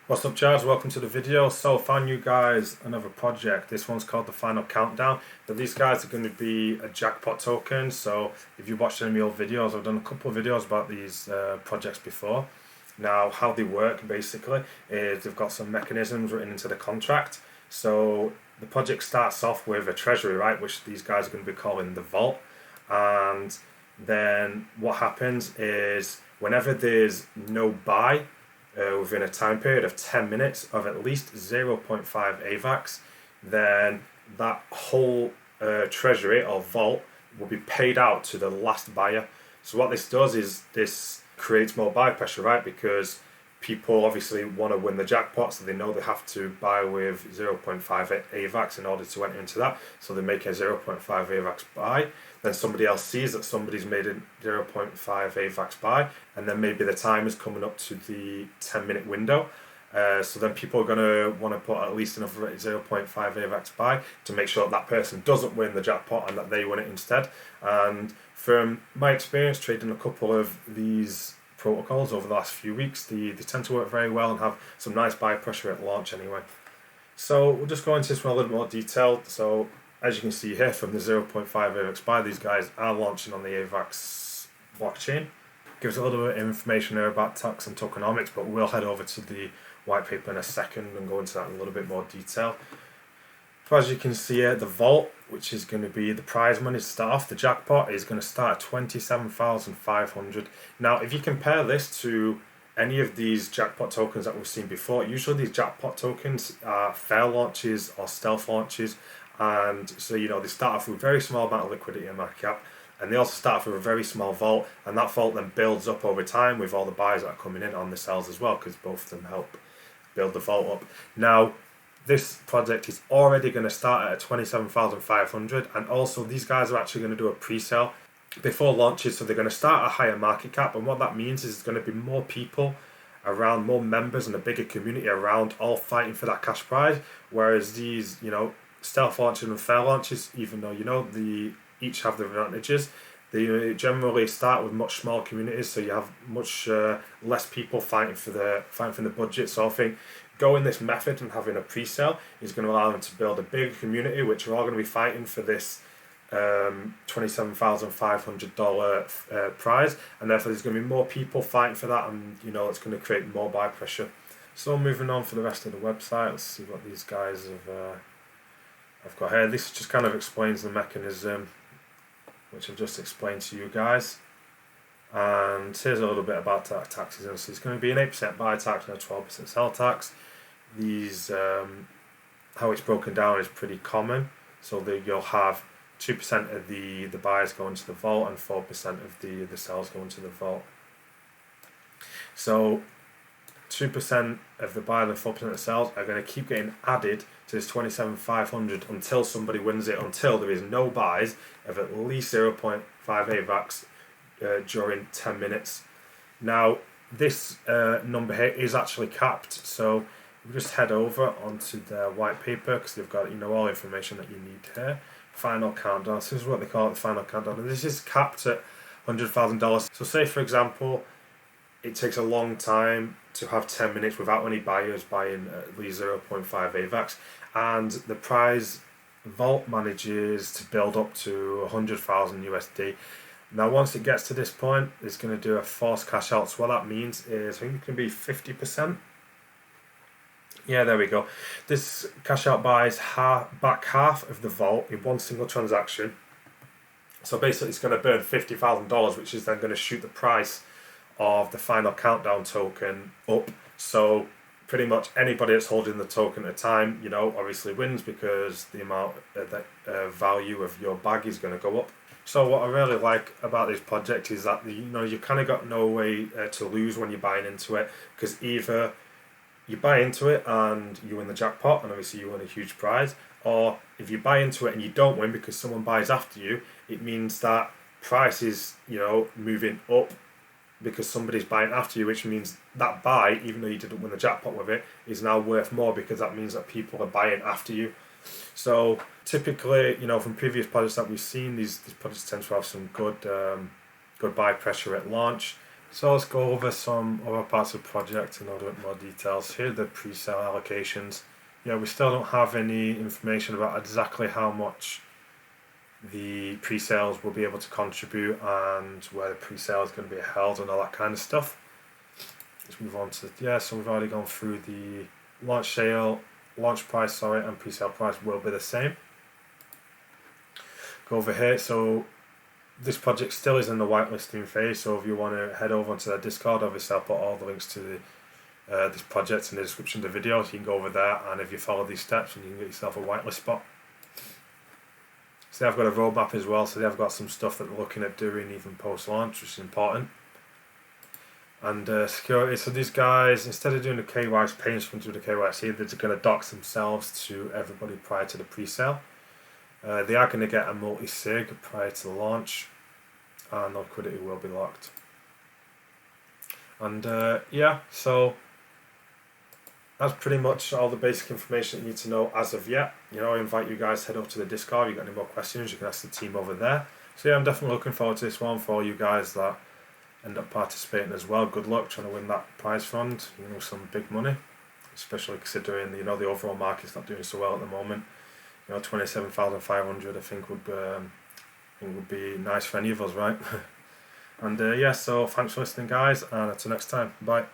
What's up, Charles? Welcome to the video. So, found you guys another project. This one's called the Final Countdown. Now, these guys are going to be a Jackpot token. So, if you watched any of my old videos, I've done a couple of videos about these projects before. Now, how they work basically is they've got some mechanisms written into the contract. So, the project starts off with a treasury, right, which these guys are going to be calling the vault. And then what happens is whenever there's no buy within a time period of 10 minutes of at least 0.5 Avax, then that whole treasury or vault will be paid out to the last buyer. So what this does is this creates more buy pressure, right? Because people obviously want to win the jackpot, so they know they have to buy with 0.5 Avax in order to enter into that. So they make a 0.5 Avax buy. Then somebody else sees that somebody's made a 0.5 Avax buy, and then maybe the time is coming up to the 10-minute window. So then people are going to want to put at least another 0.5 Avax buy to make sure that person doesn't win the jackpot and that they win it instead. And from my experience trading a couple of these protocols over the last few weeks, they tend to work very well and have some nice buy pressure at launch anyway. So we'll just go into this one a little more detailed. So as you can see here from the 0.5 Avax buy, these guys are launching on the Avax blockchain. Gives a little bit of information there about tax and tokenomics, but we'll head over to the white paper in a second and go into that in a little bit more detail. So as you can see here, the vault, which is going to be the prize money to start off, the jackpot is going to start at 27,500. Now, if you compare this to any of these jackpot tokens that we've seen before, usually these jackpot tokens are fair launches or stealth launches. And so, they start off with a very small amount of liquidity and market cap, and they also start off with a very small vault, and that vault then builds up over time with all the buys that are coming in on the sells as well, because both of them help build the vault up. Now, this project is already going to start at 27,500, and also these guys are actually going to do a pre-sale before launches, so they're going to start at a higher market cap, and what that means is there's going to be more people around, more members and a bigger community around, all fighting for that cash prize, whereas these, stealth launches and fair launches, even though they each have their advantages, they generally start with much smaller communities, so you have much less people fighting for the budget. So I think going this method and having a pre-sale is going to allow them to build a big community, which are all going to be fighting for this $27,500 prize, and therefore there's going to be more people fighting for that, and it's going to create more buy pressure. So moving on for the rest of the website, let's see what these guys I've got here. This just kind of explains the mechanism, which I've just explained to you guys. And here's a little bit about taxes. So it's going to be an 8% buy tax and a 12% sell tax. These, how it's broken down is pretty common. So you'll have 2% of the buys going to the vault and 4% of the sells going to the vault. So 2% of the buy and 4% of the sales are going to keep getting added to this 27,500 until somebody wins it, until there is no buys of at least 0.5 Avax during 10 minutes. Now, this number here is actually capped, so we just head over onto their white paper, because they've got all the information that you need here. Final countdown. So this is what they call it, the final countdown. And this is capped at $100,000. So say, for example, it takes a long time to have 10 minutes without any buyers buying at least 0.5 Avax, and the prize vault manages to build up to 100,000 USD. Now, once it gets to this point, it's going to do a forced cash out. So what that means is, I think it can be 50%. Yeah, there we go. This cash out buys back half of the vault in one single transaction. So basically, it's going to burn $50,000, which is then going to shoot the price of the final countdown token up. So pretty much anybody that's holding the token at a time, obviously wins, because the amount the value of your bag is going to go up. So what I really like about this project is that you kind of got no way to lose when you're buying into it, because either you buy into it and you win the jackpot and obviously you win a huge prize, or if you buy into it and you don't win because someone buys after you, it means that price is moving up because somebody's buying after you, which means that buy, even though you didn't win the jackpot with it, is now worth more, because that means that people are buying after you. So typically, from previous projects that we've seen, these projects tend to have some good buy pressure at launch. So let's go over some other parts of the project and a little bit more details. Here are the pre-sale allocations. Yeah, we still don't have any information about exactly how much the pre-sales will be able to contribute and where the pre-sale is going to be held and all that kind of stuff. Let's move on to, so we've already gone through the launch price, and pre-sale price will be the same. Go over here, so this project still is in the whitelisting phase, so if you want to head over onto their Discord, obviously I'll put all the links to this project in the description of the video, so you can go over there, and if you follow these steps, you can get yourself a whitelist spot. So they've got a roadmap as well, so they've got some stuff that they're looking at doing even post-launch, which is important. And security, so these guys, instead of doing the KYC, paying someone to do the KYC, they're going to dox themselves to everybody prior to the pre-sale. They are going to get a multi-sig prior to the launch, and liquidity will be locked. And so that's pretty much all the basic information that you need to know as of yet. I invite you guys to head up to the Discord. If you've got any more questions, you can ask the team over there. So I'm definitely looking forward to this one for all you guys that end up participating as well. Good luck trying to win that prize fund, some big money, especially considering the overall market's not doing so well at the moment. 27,500 I think would be nice for any of us, right? And so thanks for listening, guys, and until next time, bye.